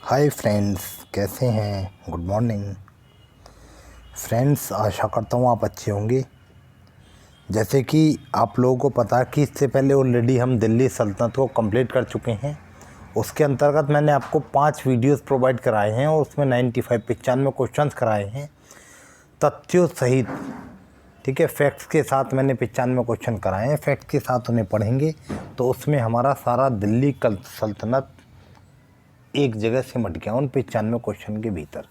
Hi friends, कैसे हैं? Good morning friends. आशा करता हूँ आप अच्छे होंगे। जैसे कि आप लोगों को पता है कि इससे पहले ऑलरेडी हम दिल्ली सल्तनत को कंप्लीट कर चुके हैं। उसके अंतर्गत मैंने आपको 5 वीडियोस प्रोवाइड कराए हैं और उसमें 95 क्वेश्चंस कराए हैं तथ्यों सहित। ठीक है, फैक्ट्स के साथ मैंने 95 क्वेश्चन कराए हैं। फैक्ट्स के साथ उन्हें पढ़ेंगे तो उसमें हमारा सारा दिल्ली सल्तनत एक जगह सिमट गया उन 95 क्वेश्चन के भीतर।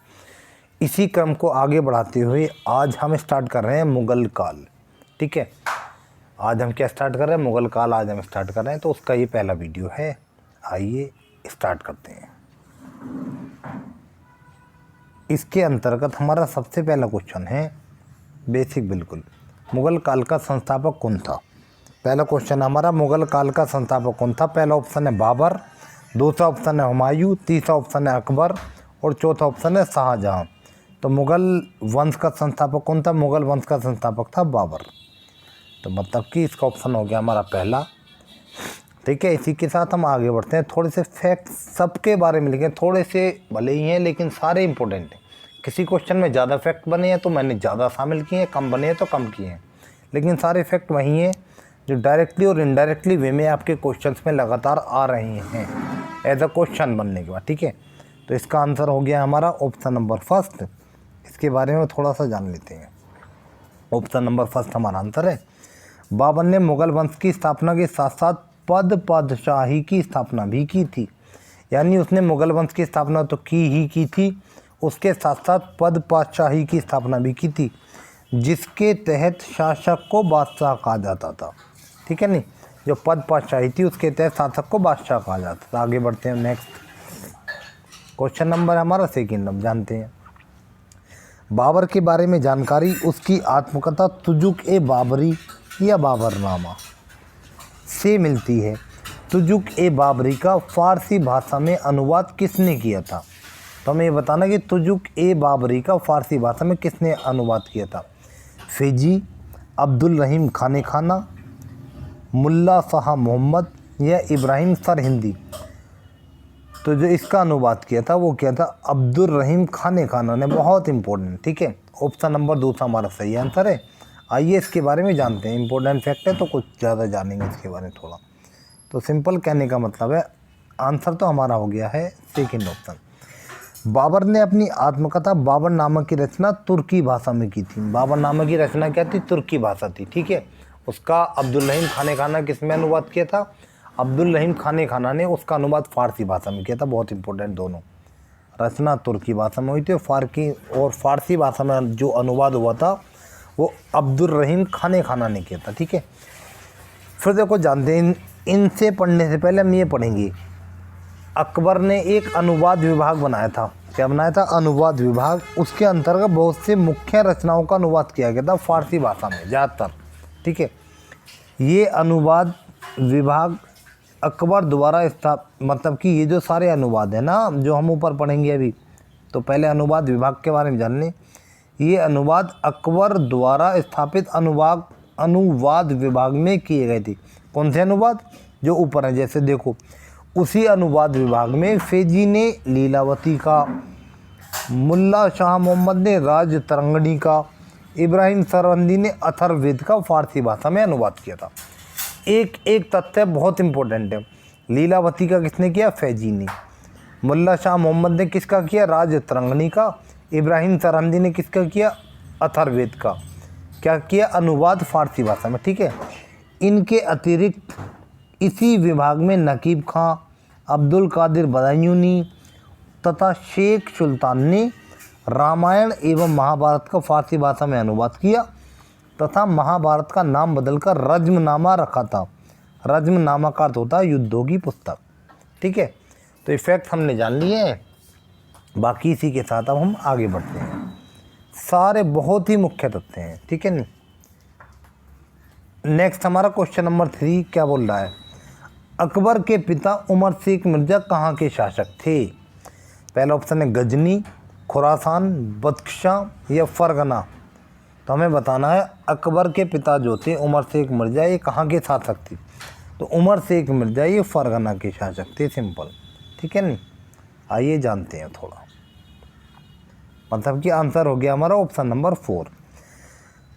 इसी क्रम को आगे बढ़ाते हुए आज हम स्टार्ट कर रहे हैं मुग़ल काल। ठीक है, आज हम क्या स्टार्ट कर रहे हैं? मुग़ल काल आज हम स्टार्ट कर रहे हैं। तो उसका ये पहला वीडियो है। आइए स्टार्ट करते हैं। इसके अंतर्गत हमारा सबसे पहला क्वेश्चन है बेसिक, बिल्कुल। मुग़ल काल का संस्थापक कौन था? पहला क्वेश्चन हमारा, मुग़ल काल का संस्थापक कौन था? पहला ऑप्शन है बाबर, दूसरा ऑप्शन है हुमायूं, तीसरा ऑप्शन है अकबर और चौथा ऑप्शन है शाहजहां। तो मुग़ल वंश का संस्थापक कौन था? मुग़ल वंश का संस्थापक था बाबर। तो मतलब कि इसका ऑप्शन हो गया हमारा पहला। ठीक है, इसी के साथ हम आगे बढ़ते हैं। थोड़े से फैक्ट सबके बारे में लिखे, थोड़े से भले ही हैं लेकिन सारे इंपॉर्टेंट हैं। किसी क्वेश्चन में ज़्यादा फैक्ट बने हैं तो मैंने ज़्यादा शामिल किए हैं, कम बने हैं तो कम किए हैं, लेकिन सारे फैक्ट वही हैं जो डायरेक्टली और इनडायरेक्टली वे में आपके क्वेश्चंस में लगातार आ रहे हैं एज अ क्वेश्चन बनने के बाद। ठीक है, तो इसका आंसर हो गया हमारा ऑप्शन नंबर फर्स्ट। इसके बारे में थोड़ा सा जान लेते हैं। ऑप्शन नंबर फर्स्ट हमारा आंसर है। बाबर ने मुग़ल वंश की स्थापना के साथ साथ पातशाही की स्थापना भी की थी। यानी उसने मुग़ल वंश की स्थापना तो की थी, उसके साथ साथ पातशाही की स्थापना भी की थी, जिसके तहत शासक को बादशाह कहा जाता था। ठीक है, नहीं, जो पातशाही थी उसके तहत शासक को बादशाह कहा जाता था। आगे बढ़ते हैं। नेक्स्ट क्वेश्चन नंबर हमारा सेकंड, अब जानते हैं बाबर के बारे में जानकारी। उसकी आत्मकथा तुजुक ए बाबरी या बाबरनामा से मिलती है। तुजुक ए बाबरी का फ़ारसी भाषा में अनुवाद किसने किया था? तो हमें ये बताना कि तुजुक ए बाबरी का फ़ारसी भाषा में किसने अनुवाद किया था? फ़ैजी, अब्दुल रहीम खाने खाना, मुल्ला शाह मोहम्मद या इब्राहिम सरहिंदी। तो जो इसका अनुवाद किया था वो क्या था? अब्दुल रहीम खाने खाना ने। बहुत इंपॉर्टेंट। ठीक है, ऑप्शन नंबर दूसरा हमारा सही आंसर है। आइए इसके बारे में जानते हैं। इंपॉर्टेंट फैक्ट है तो कुछ ज़्यादा जानेंगे इसके बारे में थोड़ा। तो सिंपल कहने का मतलब है आंसर तो हमारा हो गया है सेकेंड ऑप्शन। बाबर ने अपनी आत्मकथा बाबरनामा की रचना तुर्की भाषा में की थी। बाबरनामा की रचना क्या थी? तुर्की भाषा थी। ठीक है, उसका अब्दुल रहीम खाने खाना किस में अनुवाद किया था? अब्दुल रहीम खाने खाना ने उसका अनुवाद फ़ारसी भाषा में किया था। बहुत इंपॉर्टेंट, दोनों रचना तुर्की भाषा में हुई थी और फ़ारसी भाषा में जो अनुवाद हुआ था वो अब्दुल रहीम खाने खाना ने किया था। ठीक है, फिर देखो जानते हैं इनसे पढ़ने से पहले हम ये पढ़ेंगे अकबर ने एक अनुवाद विभाग बनाया था। क्या बनाया था? अनुवाद विभाग। उसके अंतर्गत बहुत से मुख्य रचनाओं का अनुवाद किया गया था फ़ारसी भाषा में ज़्यादातर। ठीक है, ये अनुवाद विभाग अकबर द्वारा मतलब कि ये जो सारे अनुवाद है ना जो हम ऊपर पढ़ेंगे अभी, तो पहले अनुवाद विभाग के बारे में जान लें। ये अनुवाद अकबर द्वारा स्थापित अनुवाद विभाग में किए गए थे। कौन से अनुवाद? जो ऊपर हैं, जैसे देखो उसी अनुवाद विभाग में फ़ैजी ने लीलावती का, मुल्ला शाह मोहम्मद ने राज तरंगणी का, इब्राहिम सरहिंदी ने अथर्ववेद का फ़ारसी भाषा में अनुवाद किया था। एक एक तथ्य बहुत इंपॉर्टेंट है। लीलावती का किसने किया? फ़ैजी ने। मुल्ला शाह मोहम्मद ने किसका किया? राज तरंगणी का। इब्राहिम सरहिंदी ने किसका किया? अथर्ववेद का। क्या किया? अनुवाद फ़ारसी भाषा में। ठीक है, इनके अतिरिक्त इसी विभाग में नकीब खां, अब्दुल कादिर बदायूनी तथा शेख सुल्तान ने रामायण एवं महाभारत का फ़ारसी भाषा में अनुवाद किया तथा महाभारत का नाम बदलकर रज्मनामा रखा था। रज्मनामा का अर्थ होता है युद्धों की पुस्तक। ठीक है, तो ये फैक्ट हमने जान लिए हैं। बाकी इसी के साथ अब हम आगे बढ़ते हैं। सारे बहुत ही मुख्य तथ्य हैं। ठीक है, नहीं। नेक्स्ट हमारा क्वेश्चन नंबर 3 क्या बोल रहा है? अकबर के पिता उमर शेख मिर्ज़ा कहाँ के शासक थे? पहला ऑप्शन है गजनी, खुरासान, बदख्शां या फरगना। तो हमें बताना है अकबर के पिता जो थे उमर शेख मिर्ज़ा, ये कहाँ के शासक थे? तो उमर शेख मिर्ज़ा ये फरगना के शासक थे। सिंपल। ठीक है, नहीं। आइए जानते हैं थोड़ा, मतलब कि आंसर हो गया हमारा ऑप्शन नंबर 4।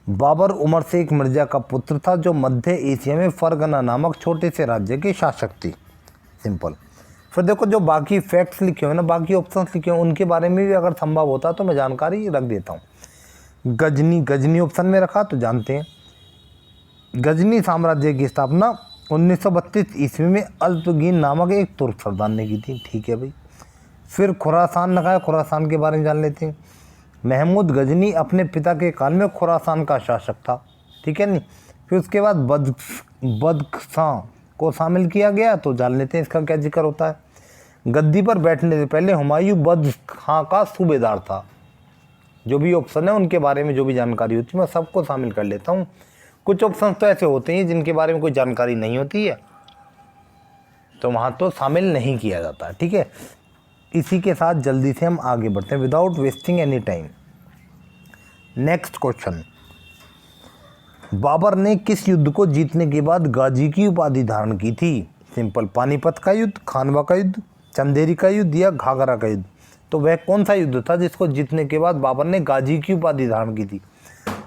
बाबर उमर शेख मिर्जा का पुत्र था जो मध्य एशिया में फरगना नामक छोटे से राज्य के शासक थे। सिंपल। फिर देखो जो बाकी फैक्ट्स लिखे हुए ना, बाकी ऑप्शंस लिखे हुए, उनके बारे में भी अगर संभव होता तो मैं जानकारी रख देता हूँ। गजनी ऑप्शन में रखा तो जानते हैं। गजनी साम्राज्य की स्थापना 1932 ईस्वी में अल्पगीन नामक एक तुर्क सरदार ने की थी। ठीक है भाई। फिर खुरासान रखा है, खुरासान के बारे में जान लेते हैं। महमूद गजनी अपने पिता के काल में खुरासान का शासक था। ठीक है नहीं। फिर उसके बाद बदख्शां को शामिल किया गया, तो जान लेते हैं इसका क्या जिक्र होता है। गद्दी पर बैठने से पहले हुमायूं बदख्शां का सूबेदार था। जो भी ऑप्शन है उनके बारे में जो भी जानकारी होती है मैं सबको शामिल कर लेता हूँ। कुछ ऑप्शन तो ऐसे होते हैं जिनके बारे में कोई जानकारी नहीं होती है, तो वहाँ तो शामिल नहीं किया जाता। ठीक है। इसी के साथ जल्दी से हम आगे बढ़ते हैं without wasting any time. Next question, Babur ने किस युद्ध को जीतने के बाद गाजी की उपाधि धारण की थी? सिंपल। पानीपत का युद्ध, खानवा का युद्ध, चंदेरी का युद्ध या घाघरा का युद्ध? तो वह कौन सा युद्ध था जिसको जीतने के बाद बाबर ने गाजी की उपाधि धारण की थी?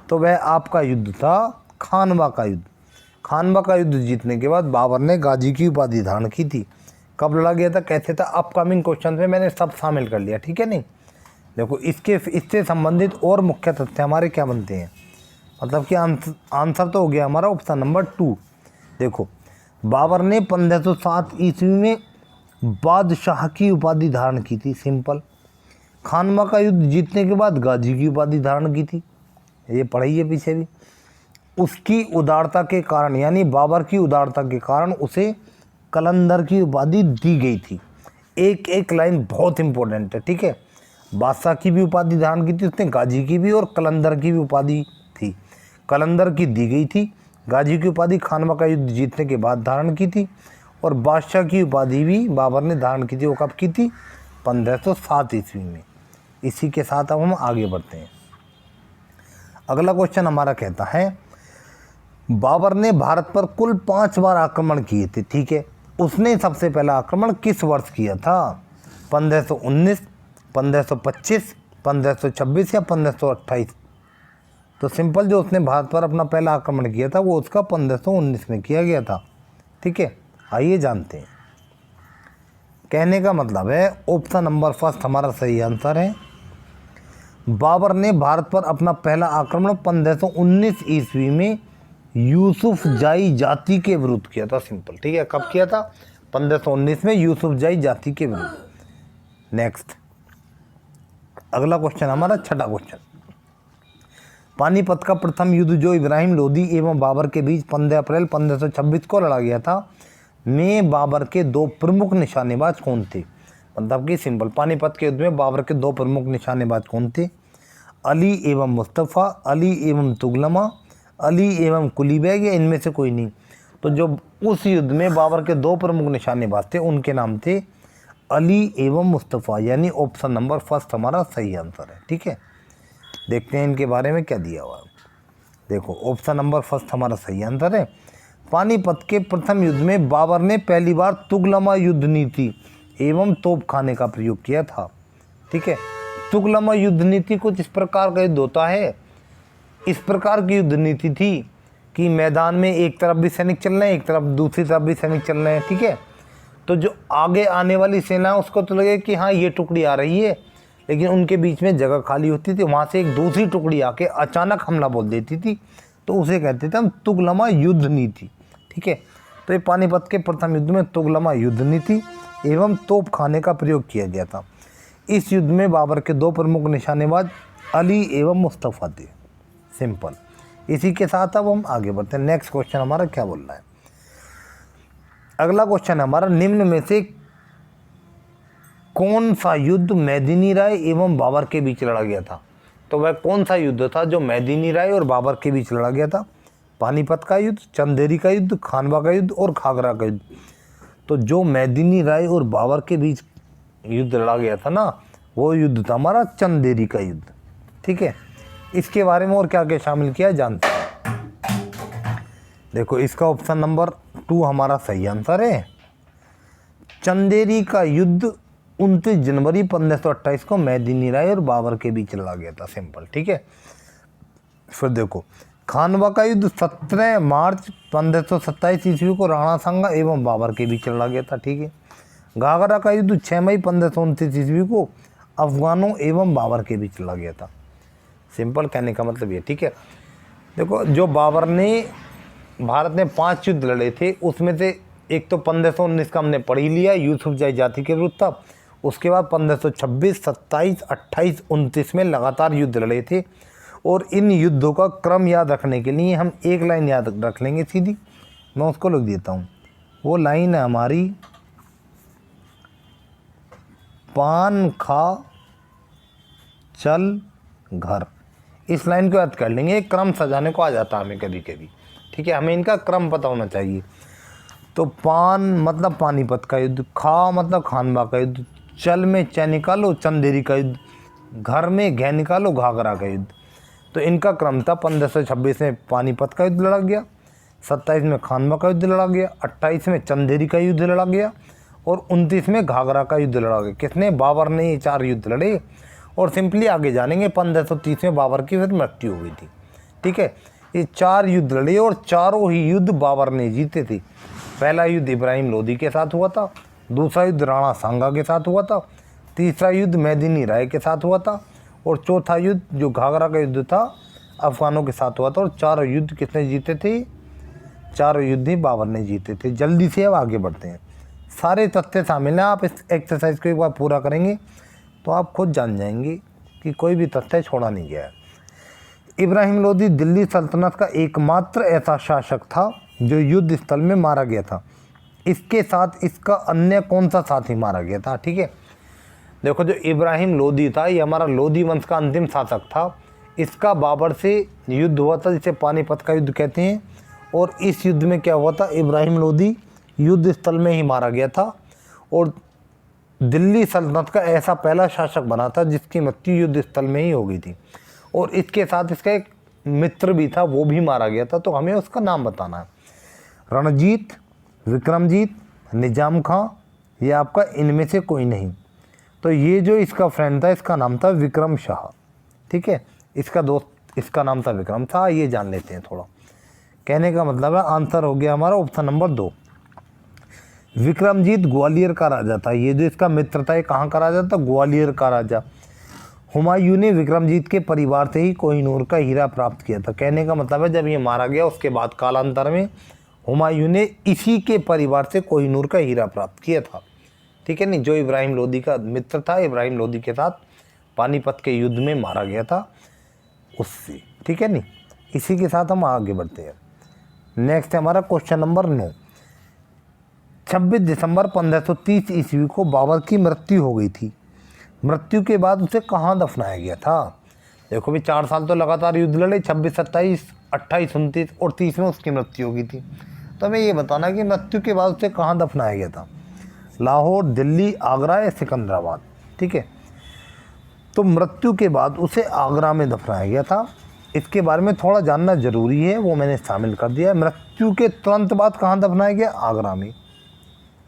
तो वह आपका युद्ध था खानवा का युद्ध। खानवा का युद्ध जीतने के बाद बाबर ने गाजी की उपाधि धारण की थी। कब लड़ा गया था, कैसे था, अपकमिंग क्वेश्चन में मैंने सब शामिल कर लिया। ठीक है नहीं। देखो इससे संबंधित और मुख्य तथ्य हमारे क्या बनते हैं, मतलब कि आंसर तो हो गया हमारा ऑप्शन नंबर 2। देखो बाबर ने 1507 ईस्वी में बादशाह की उपाधि धारण की थी। सिंपल। खानवा का युद्ध जीतने के बाद गाजी की उपाधि धारण की थी, ये पढ़ी है पीछे भी। उसकी उदारता के कारण, यानी बाबर की उदारता के कारण उसे कलंदर की उपाधि दी गई थी। एक एक लाइन बहुत इंपॉर्टेंट है। ठीक है। बादशाह की भी उपाधि धारण की थी उसने, गाजी की भी, और कलंदर की भी उपाधि थी। कलंदर की दी गई थी, गाजी की उपाधि खानवा का युद्ध जीतने के बाद धारण की थी, और बादशाह की उपाधि भी बाबर ने धारण की थी। वो कब की थी? 1507 ईस्वी में। इसी के साथ अब हम आगे बढ़ते हैं। अगला क्वेश्चन हमारा कहता है बाबर ने भारत पर कुल 5 बार आक्रमण किए थे। ठीक है। उसने सबसे पहला आक्रमण किस वर्ष किया था? 1519, 1525, 1526 या 1528? तो सिंपल, जो उसने भारत पर अपना पहला आक्रमण किया था वो उसका 1519 में किया गया था। ठीक है। आइए जानते हैं। कहने का मतलब है ऑप्शन नंबर 1 हमारा सही आंसर है। बाबर ने भारत पर अपना पहला आक्रमण 1519 ईस्वी में यूसुफ जाई जाति के विरुद्ध किया था। सिंपल। ठीक है। कब किया था? 1519 में यूसुफ जाई जाति के विरुद्ध। नेक्स्ट अगला क्वेश्चन हमारा छठा क्वेश्चन, पानीपत का प्रथम युद्ध जो इब्राहिम लोदी एवं बाबर के बीच 15 अप्रैल 1526 को लड़ा गया था, में बाबर के 2 प्रमुख निशानेबाज कौन थे? मतलब कि सिंपल, पानीपत के युद्ध में बाबर के 2 प्रमुख निशानेबाज कौन थे? अली एवं मुस्तफ़ा, अली एवं तुगलमा, अली एवं कुली बैग, या इनमें से कोई नहीं? तो जो उस युद्ध में बाबर के 2 प्रमुख निशानेबाज थे उनके नाम थे अली एवं मुस्तफ़ा, यानी ऑप्शन नंबर 1 हमारा सही आंसर है। ठीक है। देखते हैं इनके बारे में क्या दिया हुआ है। देखो ऑप्शन नंबर 1 हमारा सही आंसर है। पानीपत के प्रथम युद्ध में बाबर ने पहली बार तुगलमा युद्ध नीति एवं तोपखाने का प्रयोग किया था। ठीक है। तुगलमा युद्ध नीति कुछ इस प्रकार का युद्ध होता है, इस प्रकार की युद्ध नीति थी कि मैदान में एक तरफ भी सैनिक चल रहे हैं, एक तरफ दूसरी तरफ भी सैनिक चल रहे हैं। ठीक है। तो जो आगे आने वाली सेना उसको तो लगे कि हाँ ये टुकड़ी आ रही है, लेकिन उनके बीच में जगह खाली होती थी, वहाँ से एक दूसरी टुकड़ी आके अचानक हमला बोल देती थी, तो उसे कहते थे हम तुगलमा युद्ध नीति। ठीक है। तो ये पानीपत के प्रथम युद्ध में तुगलमा युद्ध नीति एवं तोपखाने का प्रयोग किया गया था। इस युद्ध में बाबर के 2 प्रमुख निशानेबाज अली एवं मुस्तफ़ा थे। सिंपल। इसी के साथ अब हम आगे बढ़ते हैं। नेक्स्ट क्वेश्चन हमारा क्या बोल रहा है? अगला क्वेश्चन हमारा, निम्न में से कौन सा युद्ध मेदिनी राय एवं बाबर के बीच लड़ा गया था? तो वह कौन सा युद्ध था जो मेदिनी राय और बाबर के बीच लड़ा गया था? पानीपत का युद्ध, चंदेरी का युद्ध, खानवा का युद्ध और घाघरा का युद्ध? तो जो मेदिनी राय और बाबर के बीच युद्ध लड़ा गया था ना, वो युद्ध था हमारा चंदेरी का युद्ध। ठीक है। इसके बारे में और क्या क्या शामिल किया जानते हैं। देखो इसका ऑप्शन नंबर 2 हमारा सही आंसर है। चंदेरी का युद्ध 29 जनवरी 1528 को मेदिनी राय और बाबर के बीच लड़ा गया था। सिंपल, ठीक है। फिर देखो खानवा का युद्ध 17 मार्च 1527 ईस्वी को राणा सांगा एवं बाबर के बीच लड़ा गया था, ठीक है। घाघरा का युद्ध 6 मई 1529 ईस्वी को अफगानों एवं बाबर के बीच लड़ा गया था। सिंपल, कहने का मतलब ये, ठीक है। देखो जो बाबर ने भारत में 5 युद्ध लड़े थे, उसमें से एक तो 1519 का हमने पढ़ ही लिया, यूसुफजई जाति के विरुद्ध था। उसके बाद 1526, 27, 28, 29 में लगातार युद्ध लड़े थे। और इन युद्धों का क्रम याद रखने के लिए हम एक लाइन याद रख लेंगे सीधी, मैं उसको लिख देता हूँ। वो लाइन है हमारी, पान खा चल घर। इस लाइन को याद कर लेंगे, एक क्रम सजाने को आ जाता है हमें कभी कभी, ठीक है। हमें इनका क्रम पता होना चाहिए। तो पान मतलब पानीपत का युद्ध, खा मतलब खानवा का युद्ध, चल में च निकालो चंदेरी का युद्ध, घर में घ निकालो घाघरा का युद्ध। तो इनका क्रम था 1526 में पानीपत का युद्ध लड़ा गया, 27 में खानवा का युद्ध लड़ा गया, 28 में चंदेरी का युद्ध लड़ा गया और 29 में घाघरा का युद्ध लड़ा गया। किसने? बाबर ने ये 4 युद्ध लड़े। और सिंपली आगे जानेंगे 1530 में बाबर की फिर मृत्यु हो गई थी, ठीक है। ये 4 युद्ध लड़े और चारों ही युद्ध बाबर ने जीते थे। पहला युद्ध इब्राहिम लोदी के साथ हुआ था, दूसरा युद्ध राणा सांगा के साथ हुआ था, तीसरा युद्ध मेदिनी राय के साथ हुआ था और चौथा युद्ध जो घाघरा का युद्ध था अफगानों के साथ हुआ था। और चारों युद्ध किसने जीते थे? चारों युद्ध ही बाबर ने जीते थे। जल्दी से अब आगे बढ़ते हैं, सारे तथ्य शामिल हैं। आप इस एक्सरसाइज को एक बार पूरा करेंगे तो आप खुद जान जाएंगे कि कोई भी तथ्य छोड़ा नहीं गया है। इब्राहिम लोदी दिल्ली सल्तनत का एकमात्र ऐसा शासक था जो युद्ध स्थल में मारा गया था। इसके साथ इसका अन्य कौन सा साथी मारा गया था, ठीक है। देखो जो इब्राहिम लोदी था ये हमारा लोदी वंश का अंतिम शासक था। इसका बाबर से युद्ध हुआ था जिसे पानीपत का युद्ध कहते हैं। और इस युद्ध में क्या हुआ था? इब्राहिम लोदी युद्ध स्थल में ही मारा गया था और दिल्ली सल्तनत का ऐसा पहला शासक बना था जिसकी मृत्यु युद्ध स्थल में ही हो गई थी। और इसके साथ इसका एक मित्र भी था, वो भी मारा गया था। तो हमें उसका नाम बताना है। रणजीत, विक्रमजीत, निजाम खां या आपका इनमें से कोई नहीं। तो ये जो इसका फ्रेंड था इसका नाम था विक्रम शाह, ठीक है। इसका दोस्त इसका नाम था विक्रम था। ये जान लेते हैं थोड़ा। कहने का मतलब है आंसर हो गया हमारा ऑप्शन नंबर 2। विक्रमजीत ग्वालियर का राजा था। ये जो इसका मित्र था ये कहाँ का राजा था? ग्वालियर का राजा। हुमायूं ने विक्रमजीत के परिवार से ही कोहिनूर का हीरा प्राप्त किया था। कहने का मतलब है जब ये मारा गया उसके बाद कालांतर में हुमायूं ने इसी के परिवार से कोहिनूर का हीरा प्राप्त किया था, ठीक है। नहीं, जो इब्राहिम लोदी का मित्र था, इब्राहिम लोदी के साथ पानीपत के युद्ध में मारा गया था उससे, ठीक है। नहीं, इसी के साथ हम आगे बढ़ते हैं। नेक्स्ट है हमारा क्वेश्चन नंबर 9। 26 दिसंबर 1530 ईस्वी को बाबर की मृत्यु हो गई थी। मृत्यु के बाद उसे कहाँ दफनाया गया था? देखो भी 4 साल तो लगातार युद्ध लड़े, 26, 27, 28, 29 और 30 में उसकी मृत्यु हो गई थी। तो हमें ये बताना कि मृत्यु के बाद उसे कहाँ दफनाया गया था? लाहौर, दिल्ली, आगरा या सिकंदराबाद, ठीक है। तो मृत्यु के बाद उसे आगरा में दफनाया गया था। इसके बारे में थोड़ा जानना जरूरी है, वो मैंने शामिल कर दिया। मृत्यु के तुरंत बाद कहाँ दफनाया गया? आगरा में।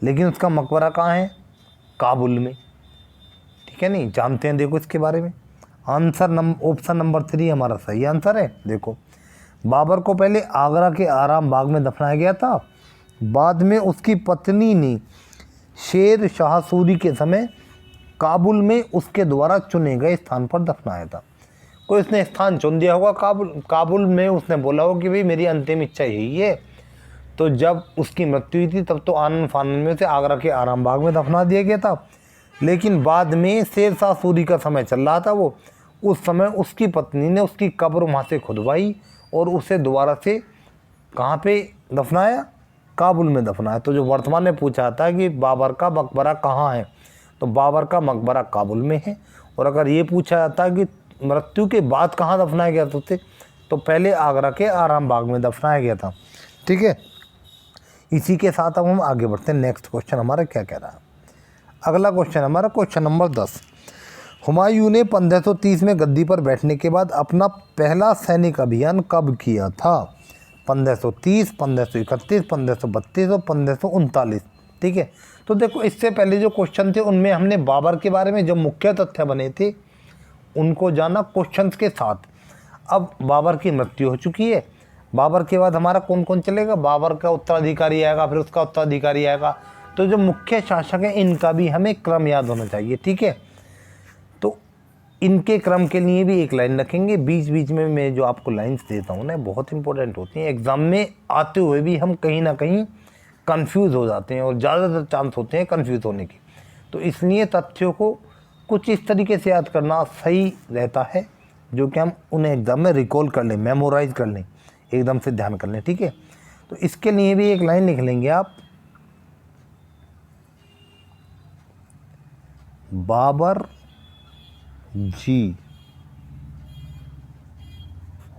लेकिन उसका मकबरा कहाँ है? काबुल में, ठीक है। नहीं, जानते हैं देखो इसके बारे में। आंसर ऑप्शन नंबर 3 हमारा सही आंसर है। देखो बाबर को पहले आगरा के आराम बाग में दफनाया गया था, बाद में उसकी पत्नी ने शेर शाह सूरी के समय काबुल में उसके द्वारा चुने गए स्थान पर दफनाया था। कोई उसने स्थान चुन दिया होगा काबुल में, उसने बोला हो कि भाई मेरी अंतिम इच्छा यही है। तो जब उसकी मृत्यु हुई थी तब तो आनन फानन में उसे आगरा के आराम बाग में दफना दिया गया था। लेकिन बाद में शेर शाह सूरी का समय चल रहा था, वो उस समय उसकी पत्नी ने उसकी कब्र वहाँ से खुदवाई और उसे दोबारा से कहाँ पे दफनाया? काबुल में दफनाया। तो जो वर्तमान में पूछा था कि बाबर का मकबरा कहाँ है, तो बाबर का मकबरा काबुल में है। और अगर ये पूछा जाता कि मृत्यु के बाद कहाँ दफनाया गया था उसे, तो पहले आगरा के आराम बाग में दफनाया गया था, ठीक है। इसी के साथ अब हम आगे बढ़ते हैं। नेक्स्ट क्वेश्चन हमारा क्या कह रहा है? अगला क्वेश्चन हमारा क्वेश्चन नंबर 10। हुमायूं ने 1530 में गद्दी पर बैठने के बाद अपना पहला सैनिक अभियान कब किया था? 1530, 1531, 1532 और 1539, ठीक है। तो देखो इससे पहले जो क्वेश्चन थे उनमें हमने बाबर के बारे में जो मुख्य तथ्य बने थे उनको जाना क्वेश्चंस के साथ। अब बाबर की मृत्यु हो चुकी है, बाबर के बाद हमारा कौन कौन चलेगा, बाबर का उत्तराधिकारी आएगा, फिर उसका उत्तराधिकारी आएगा। तो जो मुख्य शासक है इनका भी हमें क्रम याद होना चाहिए, ठीक है। तो इनके क्रम के लिए भी एक लाइन रखेंगे, बीच बीच में मैं जो आपको लाइन्स देता हूँ ना बहुत इंपॉर्टेंट होती हैं। एग्ज़ाम में आते हुए भी हम कहीं ना कहीं कंफ्यूज हो जाते हैं और ज़्यादातर चांस होते हैं कंफ्यूज होने की। तो इसलिए तथ्यों को कुछ इस तरीके से याद करना सही रहता है जो कि हम उन्हें एग्ज़ाम में रिकॉल कर लें, मेमोराइज कर लें, एकदम से ध्यान कर लें, ठीक है। तो इसके लिए भी एक लाइन लिख लेंगे आप, बाबर जी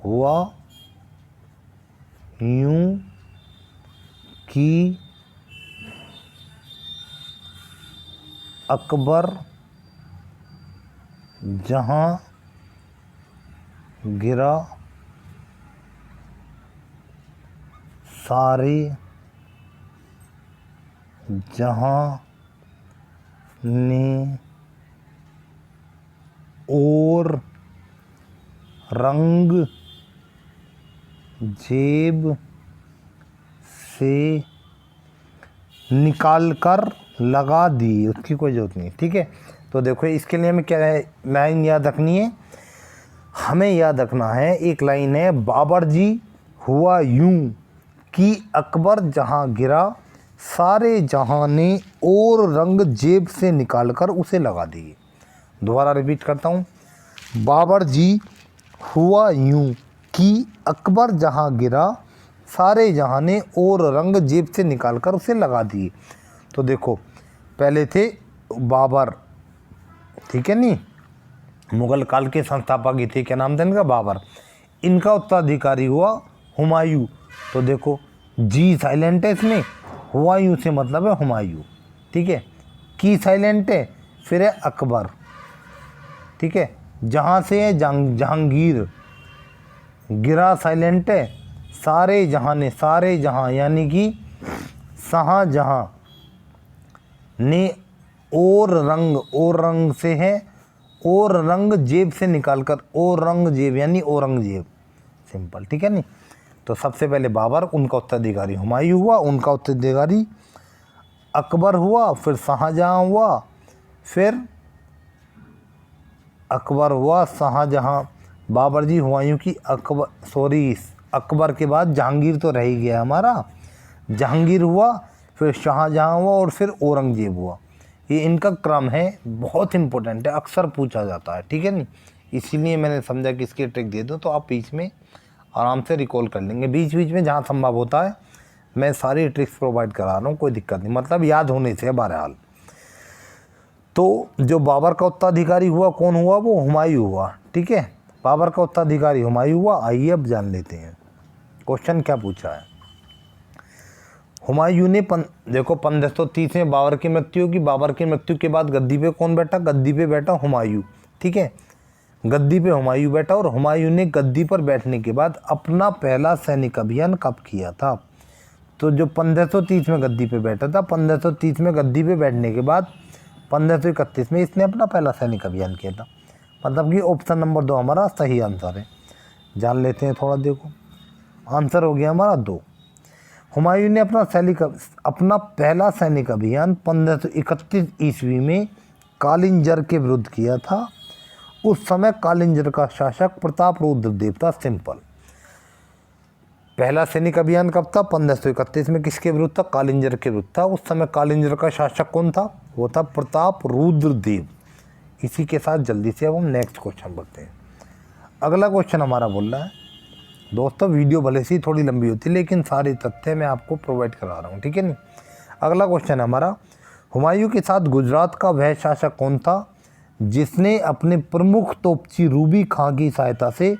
हुआ यूं कि अकबर जहां गिरा सारे जहां ने और रंग जेब से निकाल कर लगा दी, उसकी कोई ज़रूरत नहीं, ठीक है। तो देखो इसके लिए हमें क्या है, लाइन याद रखनी है, हमें याद रखना है। एक लाइन है, बाबर जी हुआ यूं कि अकबर जहां गिरा सारे जहां ने और रंग जेब से निकाल कर उसे लगा दिए। दोबारा रिपीट करता हूँ, बाबर जी हुआ यूं कि अकबर जहां गिरा सारे जहां ने और रंग जेब से निकाल कर उसे लगा दिए। तो देखो पहले थे बाबर, ठीक है नहीं, मुगल काल के संस्थापक ही थे, क्या नाम था इनका, बाबर। इनका उत्तराधिकारी हुआ हुमायूं। तो देखो जी साइलेंट है इसमें, हुमायूं से मतलब है हुमायूं, ठीक है। की साइलेंट है, फिर है अकबर, ठीक है। जहाँ से है जहांगीर, गिरा साइलेंट है, सारे जहाँ ने, सारे जहाँ यानी कि शाहजहाँ ने, और रंग से है, और रंग जेब से निकालकर, और रंग जेब यानी औरंगजेब, सिंपल, ठीक है नहीं। तो सबसे पहले बाबर, उनका उत्तराधिकारी हुमायूं हुआ, उनका उत्तराधिकारी अकबर हुआ, फिर शाहजहाँ हुआ, फिर अकबर हुआ, शाहजहाँ, बाबर जी हुमायूं की अकबर के बाद जहांगीर तो रह ही गया हमारा, जहांगीर हुआ, फिर शाहजहाँ हुआ, और फिर औरंगजेब हुआ। ये इनका क्रम है, बहुत इंपॉर्टेंट है, अक्सर पूछा जाता है, ठीक है नहीं। इसीलिए मैंने समझा कि इसकी ट्रिक दे दूँ तो आप बीच में आराम से रिकॉल कर लेंगे। बीच बीच में जहाँ संभव होता है मैं सारी ट्रिक्स प्रोवाइड करा रहा हूँ, कोई दिक्कत नहीं, मतलब याद होने से बहरहाल। तो जो बाबर का उत्तराधिकारी हुआ कौन हुआ, वो हुमायूं हुआ, ठीक है। बाबर का उत्तराधिकारी हुमायूं हुआ। आइए अब जान लेते हैं क्वेश्चन क्या पूछा है। हुमायूं ने देखो 1530 में बाबर की मृत्यु होगी। बाबर की मृत्यु के बाद गद्दी पे कौन बैठा, गद्दी पे बैठा हुमायूं, ठीक है। गद्दी पे हुमायूं बैठा, और हुमायूं ने गद्दी पर बैठने के बाद अपना पहला सैनिक अभियान कब किया था। तो जो 1530 में गद्दी पे बैठा था, 1530 में गद्दी पे बैठने के बाद 1531 में इसने अपना पहला सैनिक अभियान किया था। मतलब कि ऑप्शन नंबर 2 हमारा सही आंसर है। जान लेते हैं थोड़ा, देखो आंसर हो गया हमारा 2। हुमायूं ने अपना पहला सैनिक अभियान 1531 ईस्वी में कालिंजर के विरुद्ध किया था। उस समय कालिंजर का शासक प्रताप रुद्रदेव था, सिंपल। पहला सैनिक अभियान कब था, 1531 में, किसके विरुद्ध था, कालिंजर के विरुद्ध था। उस समय कालिंजर का शासक कौन था, वो था प्रताप रुद्रदेव। इसी के साथ जल्दी से अब हम नेक्स्ट क्वेश्चन बढ़ते हैं। अगला क्वेश्चन हमारा बोल रहा है, दोस्तों वीडियो भले से थोड़ी लंबी होती है लेकिन सारे तथ्य मैं आपको प्रोवाइड करा रहा हूँ, ठीक है नहीं। अगला क्वेश्चन है हमारा, हुमायूं के साथ गुजरात का वह शासक कौन था जिसने अपने प्रमुख तोपची रूबी खां की सहायता से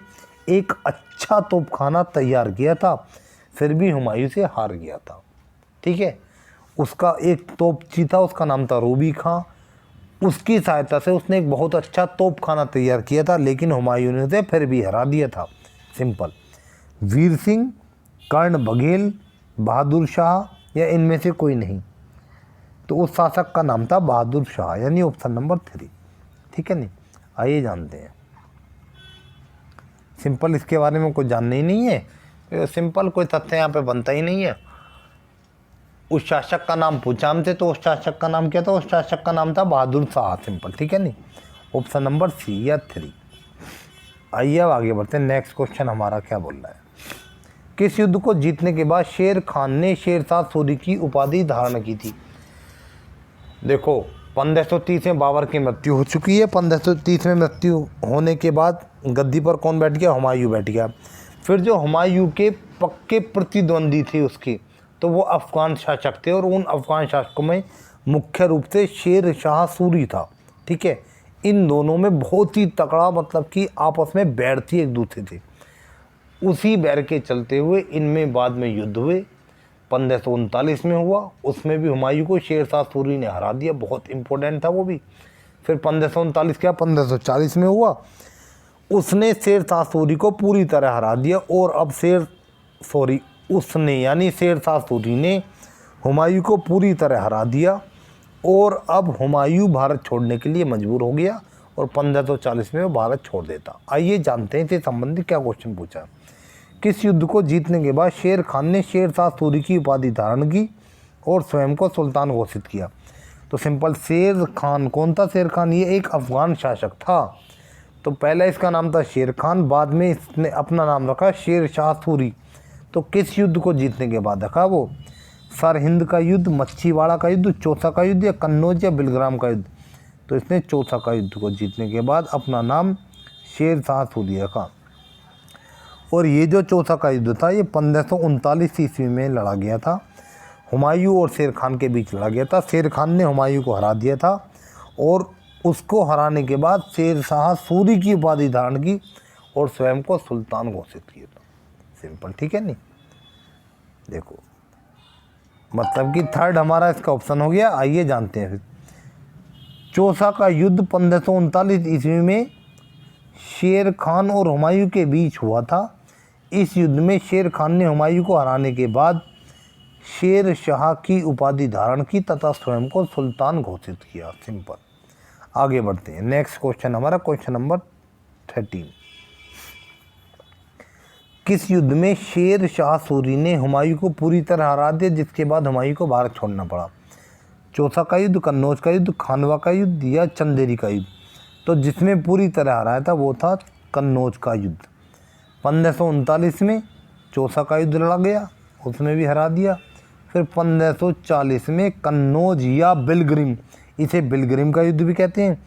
एक अच्छा तोपखाना तैयार किया था, फिर भी हुमायूं से हार गया था, ठीक है। उसका एक तोपची था, उसका नाम था रूबी खां, उसकी सहायता से उसने एक बहुत अच्छा तोपखाना तैयार किया था, लेकिन हुमायूं ने उसे फिर भी हरा दिया था, सिंपल। वीर सिंह, कर्ण बघेल, बहादुर शाह या इनमें से कोई नहीं। तो उस शासक का नाम था बहादुर शाह, यानी ऑप्शन नंबर 3। ठीक है नहीं, आइए जानते हैं। सिंपल इसके बारे में कुछ जानना ही नहीं है, तो सिंपल कोई तथ्य यहाँ पे बनता ही नहीं है। उस शासक का नाम पूछा हमसे, तो उस शासक का नाम क्या था? उस शासक का नाम था बहादुर शाह, सिंपल। ठीक है नहीं, ऑप्शन नंबर सी या 3। आइए अब आगे बढ़ते हैं। नेक्स्ट क्वेश्चन हमारा क्या बोल रहा है? किस युद्ध को जीतने के बाद शेर खान ने शेरशाह सूरी की उपाधि धारण की थी? देखो, 1530 में बाबर की मृत्यु हो चुकी है। 1530 में मृत्यु होने के बाद गद्दी पर कौन बैठ गया? हुमायूं बैठ गया। फिर जो हुमायूं के पक्के प्रतिद्वंदी थे उसके, तो वो अफ़गान शासक थे, और उन अफ़गान शासकों में मुख्य रूप से शेर शाह सूरी था। ठीक है, इन दोनों में बहुत ही तगड़ा मतलब कि आपस में बैर थी एक दूसरे से। उसी बैर के चलते हुए इनमें बाद में युद्ध हुए। 1539 में हुआ, उसमें भी हुमायूं को शेरशाह सूरी ने हरा दिया, बहुत इंपॉर्टेंट था वो भी। फिर 1539 क्या 1540 में हुआ, उसने शेरशाह सूरी को पूरी तरह हरा दिया। और अब उसने यानी शेरशाह सूरी ने हुमायूं को पूरी तरह हरा दिया, और अब हुमायूं भारत छोड़ने के लिए मजबूर हो गया, और 1540 में वो भारत छोड़ देता। आइए जानते हैं इससे संबंधित क्या क्वेश्चन पूछा। किस युद्ध को जीतने के बाद शेर खान ने शेरशाह सूरी की उपाधि धारण की और स्वयं को सुल्तान घोषित किया? तो सिंपल, शेर खान कौन था? शेर खान ये एक अफगान शासक था। तो पहला इसका नाम था शेर खान, बाद में इसने अपना नाम रखा शेरशाह सूरी। तो किस युद्ध को जीतने के बाद रखा वो? सरहिंद का युद्ध, मच्छीवाड़ा का युद्ध, चौसा का युद्ध, या कन्नौज या बिलग्राम का युद्ध? तो इसने चौसा का युद्ध को जीतने के बाद अपना नाम शेरशाह सूरी रखा। और ये जो चौसा का युद्ध था ये 1539 ईस्वी में लड़ा गया था। हुमायूं और शेर खान के बीच लड़ा गया था। शेर खान ने हुमायूं को हरा दिया था, और उसको हराने के बाद शेरशाह सूरी की उपाधि धारण की और स्वयं को सुल्तान घोषित किया था। सिंपल, ठीक है नहीं। देखो, मतलब कि थर्ड हमारा इसका ऑप्शन हो गया। आइए जानते हैं फिर। चौसा का युद्ध 1539 ईस्वी में शेर खान और हुमायूं के बीच हुआ था। इस युद्ध में शेर खान ने हुमायूं को हराने के बाद शेर शाह की उपाधि धारण की तथा स्वयं को सुल्तान घोषित किया। सिंपल, आगे बढ़ते हैं। नेक्स्ट क्वेश्चन हमारा क्वेश्चन नंबर 13। किस युद्ध में शेर शाह सूरी ने हुमायूं को पूरी तरह हरा दिया, जिसके बाद हुमायूं को भारत छोड़ना पड़ा? चौसा का युद्ध, कन्नौज का युद्ध, खानवा का युद्ध, या चंदेरी का युद्ध? तो जिसमें पूरी तरह हराया था वो था कन्नौज का युद्ध। 1539 में चौसा का युद्ध लड़ा गया, उसमें भी हरा दिया। फिर 1540 में कन्नौज या बिलग्रिम, इसे बिलग्रिम का युद्ध भी कहते हैं,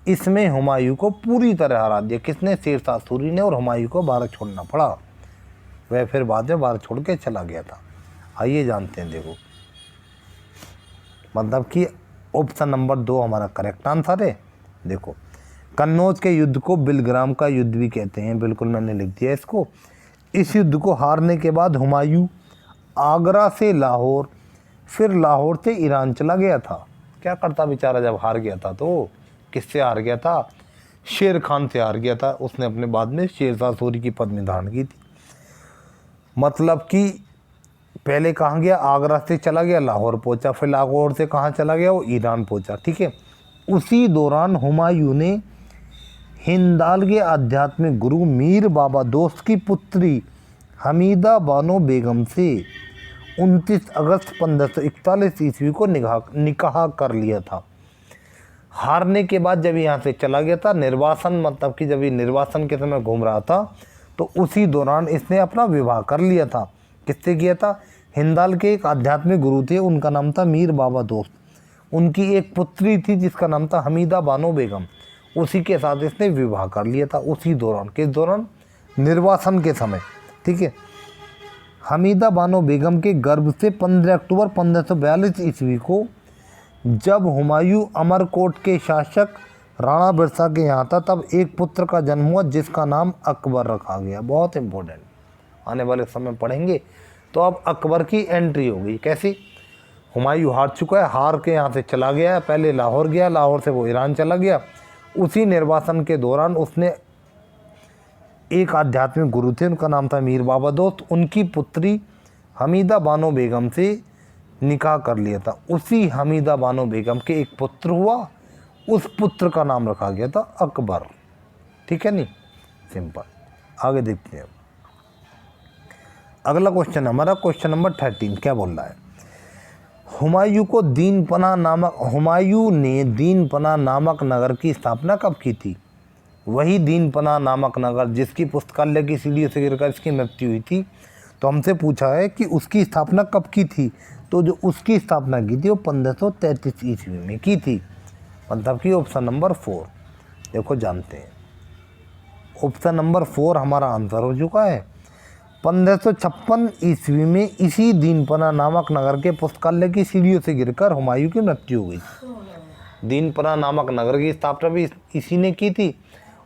इसमें हुमायूं को पूरी तरह हरा दिया। किसने? शेरशाह सूरी ने। और हुमायूं को भारत छोड़ना पड़ा, वह फिर बाद में भारत छोड़ के चला गया था। आइए जानते हैं। देखो, मतलब कि ऑप्शन नंबर 2 हमारा करेक्ट आंसर है। देखो, कन्नौज के युद्ध को बिलग्राम का युद्ध भी कहते हैं, बिल्कुल मैंने लिख दिया इसको। इस युद्ध को हारने के बाद हुमायूं आगरा से लाहौर, फिर लाहौर से ईरान चला गया था। क्या करता बेचारा जब हार गया था? तो किससे हार गया था? शेर खान से हार गया था। उसने अपने बाद में शेरशाह सूरी की पदवी धारण की थी। मतलब कि पहले कहाँ गया? आगरा से चला गया, लाहौर पहुंचा, फिर लाहौर से कहाँ चला गया? वो ईरान पहुंचा। ठीक है, उसी दौरान हुमायूं ने हिंदाल के आध्यात्मिक गुरु मीर बाबा दोस्त की पुत्री हमीदा बानो बेगम से 29 अगस्त 1541 ईस्वी को निकाह कर लिया था। हारने के बाद जब यहाँ से चला गया था निर्वासन, मतलब कि जब ये निर्वासन के समय घूम रहा था, तो उसी दौरान इसने अपना विवाह कर लिया था। किससे किया था? हिंदाल के एक आध्यात्मिक गुरु थे, उनका नाम था मीर बाबा दोस्त। उनकी एक पुत्री थी जिसका नाम था हमीदा बानो बेगम, उसी के साथ इसने विवाह कर लिया था उसी दौरान। किस दौरान? निर्वासन के समय। ठीक है, हमीदा बानो बेगम के गर्भ से 15 अक्टूबर 1542 ईस्वी को जब हुमायूं अमरकोट के शासक राणा बिरसा के यहाँ था, तब एक पुत्र का जन्म हुआ जिसका नाम अकबर रखा गया। बहुत इंपॉर्टेंट, आने वाले समय पढ़ेंगे। तो अब अकबर की एंट्री होगी। कैसी? हुमायूं हार चुका है, हार के यहाँ से चला गया है, पहले लाहौर गया, लाहौर से वो ईरान चला गया। उसी निर्वासन के दौरान उसने एक आध्यात्मिक गुरु थे, उनका नाम था मीर बाबा दोस्त, उनकी पुत्री हमीदा बानो बेगम से निकाह कर लिया था। उसी हमीदा बानो बेगम के एक पुत्र हुआ, उस पुत्र का नाम रखा गया था अकबर। ठीक है नहीं, सिंपल। आगे देखते हैं। अगला क्वेश्चन हमारा क्वेश्चन नंबर 13 क्या बोल रहा है। हुमायूं ने दीन पना नामक नगर की स्थापना कब की थी। वही दीन पना नामक नगर जिसकी पुस्तकालय की सीढ़ियों से गिरकर इसकी मृत्यु हुई थी। तो हमसे पूछा है कि उसकी स्थापना कब की थी। तो जो उसकी स्थापना की थी वो 1533 ईस्वी में की थी, मतलब कि ऑप्शन नंबर 4। देखो जानते हैं, ऑप्शन नंबर 4 हमारा आंसर हो चुका है। 1556 ईस्वी में इसी दीनपना नामक नगर के पुस्तकालय की सीढ़ियों से गिरकर हुमायूं की मृत्यु हो गई थी। दीनपना नामक नगर की स्थापना भी इसी ने की थी,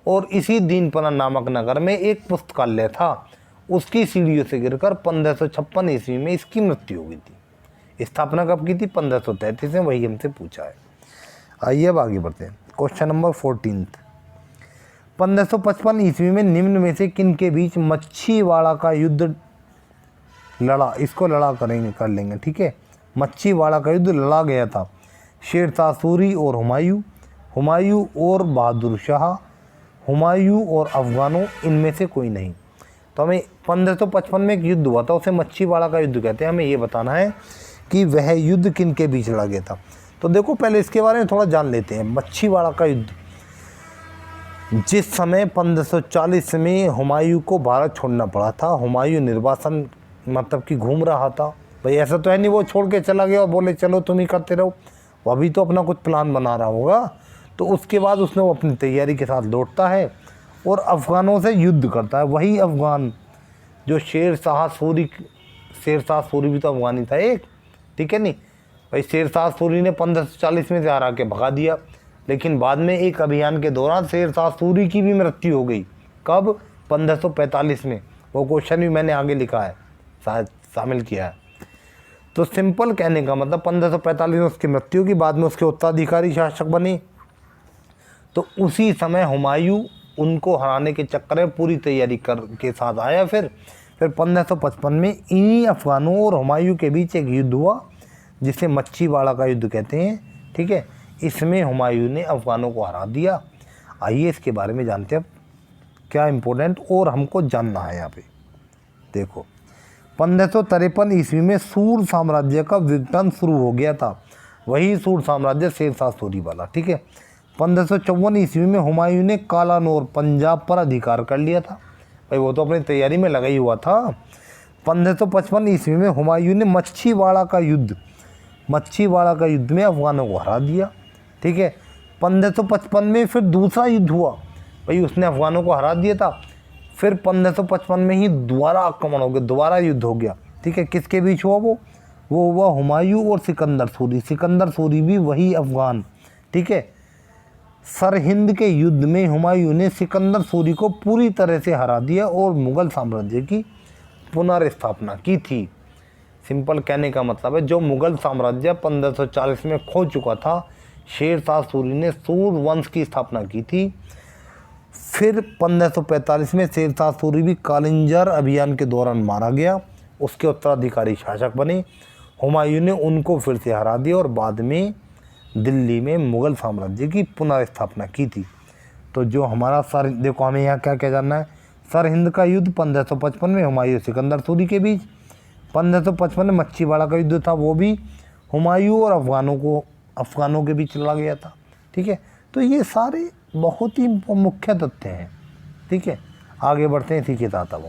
और इसी दीनपना नामक नगर में एक पुस्तकालय था, उसकी सीढ़ियों से गिरकर 1556 ईस्वी में इसकी मृत्यु हो गई थी। स्थापना कब की थी, 1533 में, वही हमसे पूछा है। आइए अब आगे बढ़ते हैं। Question number 14। 1555 ईस्वी में निम्न में से किन के बीच मच्छीवाड़ा का युद्ध लड़ा। इसको लड़ा कर लेंगे, ठीक है। मच्छीवाड़ा का युद्ध लड़ा गया था। शेर शाह सूरी और हुमायूं, हुमायूं और बहादुर शाह, हुमायूं और अफगानों, इनमें से कोई नहीं। तो हमें 1555 में एक युद्ध हुआ था, उसे मच्छीवाड़ा का युद्ध कहते हैं। हमें ये बताना है कि वह युद्ध किन के बीच लड़ा गया था। तो देखो पहले इसके बारे में थोड़ा जान लेते हैं। मच्छीवाड़ा का युद्ध, जिस समय 1540 में हुमायूं को भारत छोड़ना पड़ा था, हुमायूं निर्वासन मतलब कि घूम रहा था। भाई ऐसा तो है नहीं वो छोड़ के चला गया और बोले चलो तुम ही करते रहो, वो अभी तो अपना कुछ प्लान बना रहा होगा। तो उसके बाद उसने वो अपनी तैयारी के साथ लौटता है और अफ़गानों से युद्ध करता है। वही अफ़गान जो शेर शाह सूरी भी तो अफ़गानी था एक, ठीक है नहीं। भाई शेर शाह सूरी ने 1540 में से हरा के भगा दिया, लेकिन बाद में एक अभियान के दौरान शेर शाह सूरी की भी मृत्यु हो गई। कब, 1545 में। वो क्वेश्चन भी मैंने आगे लिखा है, शायद शामिल किया है। तो सिंपल कहने का मतलब 1545 में उसकी मृत्यु की, बाद में उसके उत्तराधिकारी शासक बने। तो उसी समय हुमायूं उनको हराने के चक्कर में पूरी तैयारी के साथ आया। फिर 1555 में इन्हीं अफ़गानों और हुमायूं के बीच एक युद्ध हुआ, जिसे मच्छीवाड़ा का युद्ध कहते हैं, ठीक है। इसमें हुमायूं ने अफ़गानों को हरा दिया। आइए इसके बारे में जानते हैं क्या इम्पोर्टेंट और हमको जानना है यहाँ पे। देखो 1553 ईस्वी में सूर साम्राज्य का विघटन शुरू हो गया था। वही सूर साम्राज्य शेर शाह सूरी वाला, ठीक है। 1554 ईस्वी में हुमायूं ने कालानौर पंजाब पर अधिकार कर लिया था। भाई वो तो अपनी तैयारी में लगा ही हुआ था। 1555 ईस्वी में हुमायूं ने मच्छीवाड़ा का युद्ध में अफ़गानों को हरा दिया, ठीक है। 1555 में फिर दूसरा युद्ध हुआ, भाई उसने अफ़गानों को हरा दिया था। फिर 1555 में ही दोबारा आक्रमण हो गया, दोबारा युद्ध हो गया, ठीक है। किसके बीच हुआ वो हुआ हुमायूं और सिकंदर सूरी भी वही अफ़गान, ठीक है। सरहिंद के युद्ध में हुमायूं ने सिकंदर सूरी को पूरी तरह से हरा दिया और मुग़ल साम्राज्य की पुनर्स्थापना की थी। सिंपल कहने का मतलब है जो मुग़ल साम्राज्य 1540 में खो चुका था, शेर शाह सूरी ने सूर वंश की स्थापना की थी। फिर 1545 में शेर शाह सूरी भी कालिंजर अभियान के दौरान मारा गया, उसके उत्तराधिकारी शासक बने। हुमायूं ने उनको फिर से हरा दिया और बाद में दिल्ली में मुग़ल साम्राज्य की पुनर्स्थापना की थी। तो जो हमारा देखो हमें यहाँ क्या क्या जानना है। सरहिंद का युद्ध 1555 में हुमायूं सिकंदर सूरी के बीच। 1555 में मच्छीवाड़ा का युद्ध था, वो भी हुमायूं और अफ़गानों के बीच लड़ा गया था, ठीक है। तो ये सारे बहुत ही मुख्य तथ्य हैं, ठीक है। आगे बढ़ते हैं इसी के साथ। अब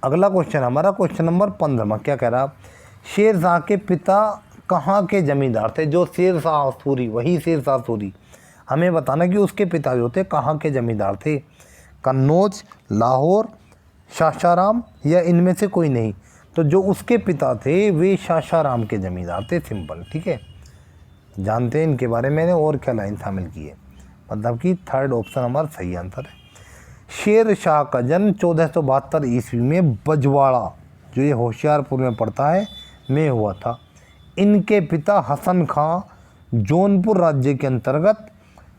अगला क्वेश्चन हमारा क्वेश्चन नंबर 15 क्या कह रहा, शेर शाह के पिता कहाँ के जमींदार थे। जो शेर शाह सूरी, वही शेर शाह सूरी, हमें बताना कि उसके पिता जो थे कहाँ के जमींदार थे। कन्नौज, लाहौर, सासाराम या इनमें से कोई नहीं। तो जो उसके पिता थे वे सासाराम के जमींदार थे, सिंपल, ठीक है। जानते हैं इनके बारे में मैंने और क्या लाइन शामिल की है, मतलब कि थर्ड ऑप्शन हमारा सही आंसर है। शेर शाह का जन्म 1472 ईस्वी में बजवाड़ा, जो ये होशियारपुर में पड़ता है, में हुआ था। इनके पिता हसन खां जौनपुर राज्य के अंतर्गत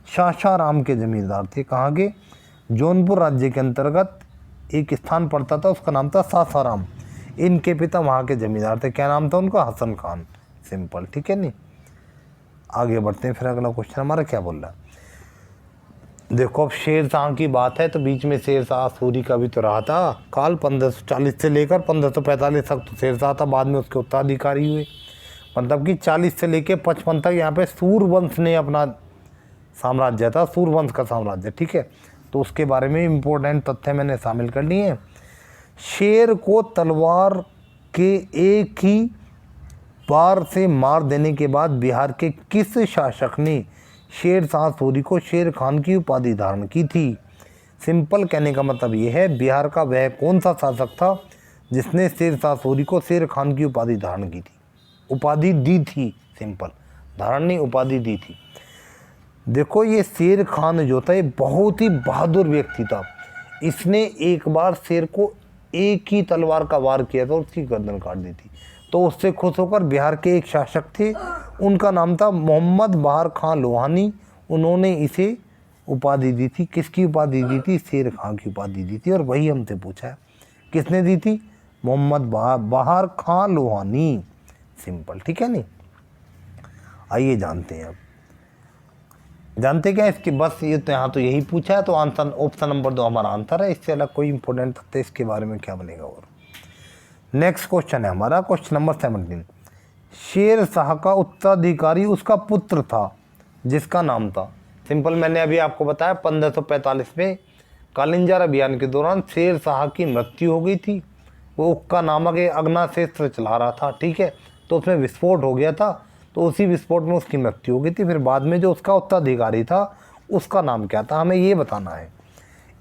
सासाराम के जमींदार थे। कहाँ के, जौनपुर राज्य के अंतर्गत एक स्थान पड़ता था, उसका नाम था सासाराम। इनके पिता वहाँ के जमींदार थे। क्या नाम था उनका? हसन खान। सिंपल, ठीक है नहीं। आगे बढ़ते हैं, फिर अगला क्वेश्चन हमारा क्या बोल रहा है। देखो अब शेर शाह की बात है तो बीच में शेर शाह सूरी का भी तो रहा था काल। 1540 से लेकर 1545 तक तो शेर शाह था, बाद में उसके उत्तराधिकारी हुए। मतलब कि 40 से लेकर 55 तक यहाँ पे सूरवंश ने अपना साम्राज्य था, सूरवंश का साम्राज्य, ठीक है। तो उसके बारे में इम्पोर्टेंट तथ्य मैंने शामिल कर लिए हैं। शेर को तलवार के एक ही बार से मार देने के बाद बिहार के किस शासक ने शेर शाह सूरी को शेर खान की उपाधि धारण की थी? सिंपल, कहने का मतलब ये है बिहार का वह कौन सा शासक था जिसने शेर शाह सूरी को शेर खान की उपाधि धारण की थी? उपाधि दी थी, सिंपल, धारण नहीं, उपाधि दी थी। देखो ये शेर खान जो था ये बहुत ही बहादुर व्यक्ति था। इसने एक बार शेर को एक ही तलवार का वार किया था और उसकी गर्दन काट दी थी। तो उससे खुश होकर बिहार के एक शासक थे, उनका नाम था मोहम्मद बहार खान लोहानी। उन्होंने इसे उपाधि दी थी। किसकी उपाधि दी थी? शेर खान की उपाधि दी थी। और वही हमसे पूछा है किसने दी थी? मोहम्मद बहार खान लोहानी। सिंपल, ठीक है नहीं। आइए जानते हैं, अब जानते क्या इसके, बस ये तो यहाँ तो यही पूछा है तो आंसर ऑप्शन नंबर 2 हमारा आंसर है। इससे अलग कोई इंपॉर्टेंट तथ्य इसके बारे में क्या बनेगा। और नेक्स्ट क्वेश्चन है हमारा क्वेश्चन नंबर 17। शेर शाह का उत्तराधिकारी उसका पुत्र था जिसका नाम था। सिंपल, मैंने अभी आपको बताया 1545 में कालिंजार अभियान के दौरान शेर शाह की मृत्यु हो गई थी। वो उक्का नामक एक अग्नास्त्र चला रहा था, ठीक है। तो उसमें विस्फोट हो गया था, तो उसी विस्फोट में उसकी मृत्यु हो गई थी। फिर बाद में जो उसका उत्तराधिकारी था उसका नाम क्या था, हमें ये बताना है।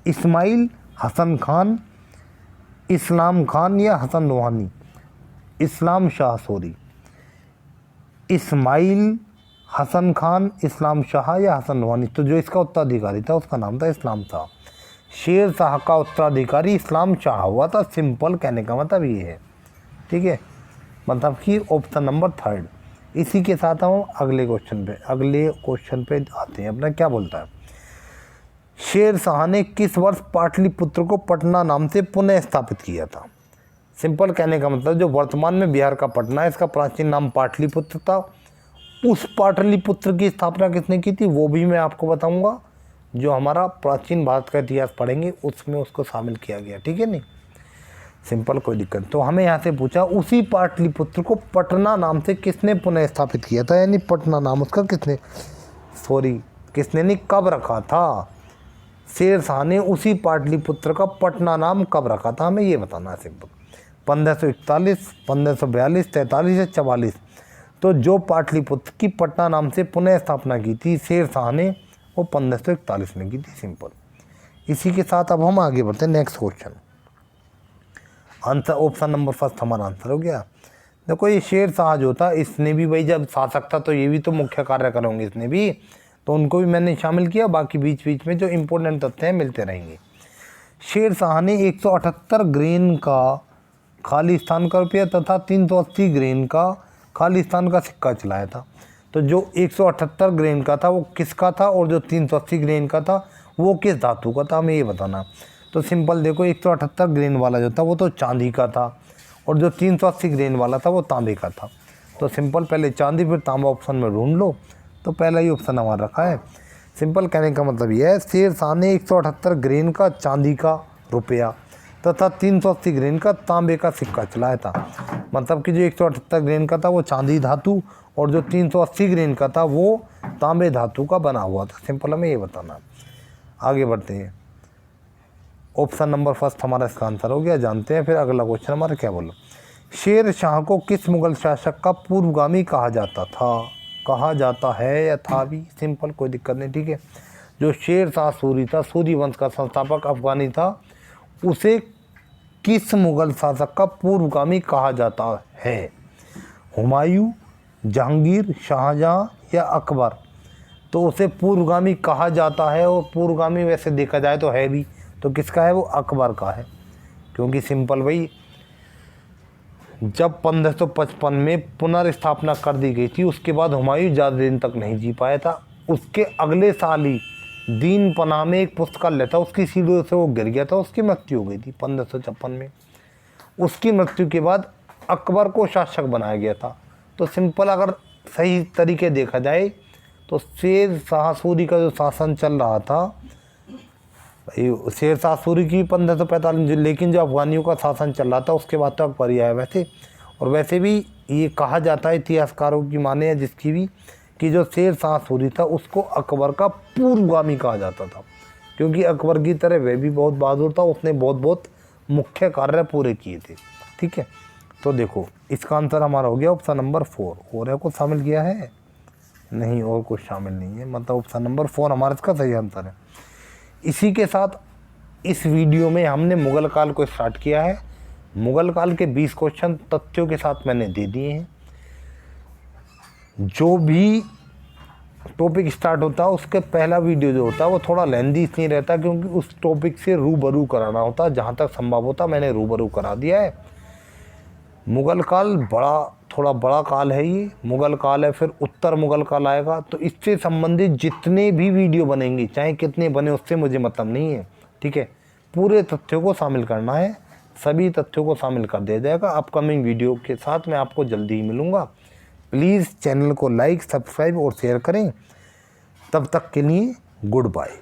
इस्माइल, हसन खान, इस्लाम खान या हसन लोहानी? इस्लाम शाह सूरी। इस्माइल, हसन खान, इस्लाम शाह या हसन लोहानी? तो जो इसका उत्तराधिकारी था उसका नाम था इस्लाम शाह। शेर शाह का उत्तराधिकारी इस्लाम शाह हुआ था। सिंपल, कहने का मतलब ये है, ठीक है। मतलब कि ऑप्शन नंबर 3। इसी के साथ हम अगले क्वेश्चन पे आते हैं अपना। क्या बोलता है, शेर शाह ने किस वर्ष पाटलिपुत्र को पटना नाम से पुनः स्थापित किया था? सिंपल, कहने का मतलब जो वर्तमान में बिहार का पटना है इसका प्राचीन नाम पाटलिपुत्र था। उस पाटलिपुत्र की स्थापना किसने की थी वो भी मैं आपको बताऊंगा। जो हमारा प्राचीन भारत का इतिहास पढ़ेंगे उसमें उसको शामिल किया गया, ठीक है नहीं। सिंपल, कोई दिक्कत। तो हमें यहाँ से पूछा उसी पाटलिपुत्र को पटना नाम से किसने पुनः स्थापित किया था, यानी पटना नाम उसका किसने नहीं, कब रखा था? शेर शाह ने उसी पाटलिपुत्र का पटना नाम कब रखा था, हमें ये बताना है। सिंपल, 1541, 1542, 43 या 44? तो जो पाटलिपुत्र की पटना नाम से पुनः स्थापना की थी शेर शाह ने, वो 1541 में की थी। सिंपल। इसी के साथ अब हम आगे बढ़ते हैं next question. Answer option number 1 हमारा आंसर हो गया। देखो ये शेर शाह जो था इसने भी भाई जब शासक था तो ये भी तो मुख्य कार्य करेंगे इसने भी, तो उनको भी मैंने शामिल किया। बाकी बीच बीच में जो इम्पोर्टेंट तथ्य हैं मिलते रहेंगे। शेर शाह ने 178 ग्रेन का खालिस्तान का रुपया तथा 380 ग्रेन का खालिस्तान का सिक्का चलाया था। तो जो 178 ग्रेन का था वो किसका था और जो 380 ग्रेन का था वो किस धातु का था, हमें ये बताना। तो सिंपल देखो 178 ग्रेन वाला जो था वो तो चांदी का था और जो 380 ग्रेन वाला था वो तांबे का था। तो सिंपल पहले चांदी फिर तांबा ऑप्शन में ढूंढ लो, तो पहला ही ऑप्शन हमारा रखा है। सिंपल, कहने का मतलब यह है शेर शाह ने 178 ग्रेन का चांदी का रुपया तथा 380 ग्रेन का तांबे का सिक्का चलाया था। मतलब कि जो 178 ग्रेन का था वो चांदी धातु और जो 380 ग्रेन का था वो तांबे धातु का बना हुआ था। सिंपल, हमें ये बताना। आगे बढ़ते हैं। ऑप्शन नंबर 1 हमारा इसका आंसर हो गया। जानते हैं फिर अगला क्वेश्चन हमारा क्या बोला। शेर शाह को किस मुगल शासक का पूर्वगामी कहा जाता था, कहा जाता है या था भी? सिंपल, कोई दिक्कत नहीं, ठीक है। जो शेर शाह सूरी था, सूरी वंश का संस्थापक अफगानी था, उसे किस मुगल शासक का पूर्वगामी कहा जाता है? हुमायूं, जहांगीर, शाहजहां या अकबर? तो उसे पूर्वगामी कहा जाता है और पूर्वगामी वैसे देखा जाए तो है भी, तो किसका है वो? अकबर का है। क्योंकि सिंपल भाई जब 1555 में पुनर्स्थापना कर दी गई थी उसके बाद हुमायूं ज़्यादा दिन तक नहीं जी पाया था। उसके अगले साल ही दीन पनाह में एक पुस्तकालय था, उसकी सीढ़ियों से वो गिर गया था, उसकी मृत्यु हो गई थी 1556 में। उसकी मृत्यु के बाद अकबर को शासक बनाया गया था। तो सिंपल अगर सही तरीके देखा जाए तो शेर शाह सूरी का जो शासन चल रहा था, शेर शाह सूरी की 1545, लेकिन जो अफगानियों का शासन चल रहा था उसके बाद तो अकबर ही आया वैसे। और वैसे भी ये कहा जाता है, इतिहासकारों की माने या जिसकी भी, कि जो शेर शाह सूरी था उसको अकबर का पूर्वगामी कहा जाता था, क्योंकि अकबर की तरह वह भी बहुत बहादुर था, उसने बहुत बहुत मुख्य कार्य पूरे किए थे। ठीक है, तो देखो इसका आंसर हमारा हो गया ऑप्शन नंबर 4। और है कुछ शामिल किया है? नहीं, और कुछ शामिल नहीं है, मतलब ऑप्शन नंबर 4 हमारा इसका सही आंसर है। इसी के साथ इस वीडियो में हमने मुगल काल को स्टार्ट किया है। मुगल काल के 20 क्वेश्चन तथ्यों के साथ मैंने दे दिए हैं। जो भी टॉपिक स्टार्ट होता है उसके पहला वीडियो जो होता है वो थोड़ा लेंदी इसलिए रहता है क्योंकि उस टॉपिक से रूबरू कराना होता है। जहाँ तक संभव होता मैंने रूबरू करा दिया है। मुगल काल थोड़ा बड़ा काल है, ये मुगल काल है, फिर उत्तर मुगल काल आएगा। तो इससे संबंधित जितने भी वीडियो बनेंगे, चाहे कितने बने, उससे मुझे मतलब नहीं है। ठीक है, पूरे तथ्यों को शामिल करना है, सभी तथ्यों को शामिल कर दिया जाएगा। अपकमिंग वीडियो के साथ मैं आपको जल्दी ही मिलूँगा। प्लीज़ चैनल को लाइक, सब्सक्राइब और शेयर करें। तब तक के लिए गुड बाय।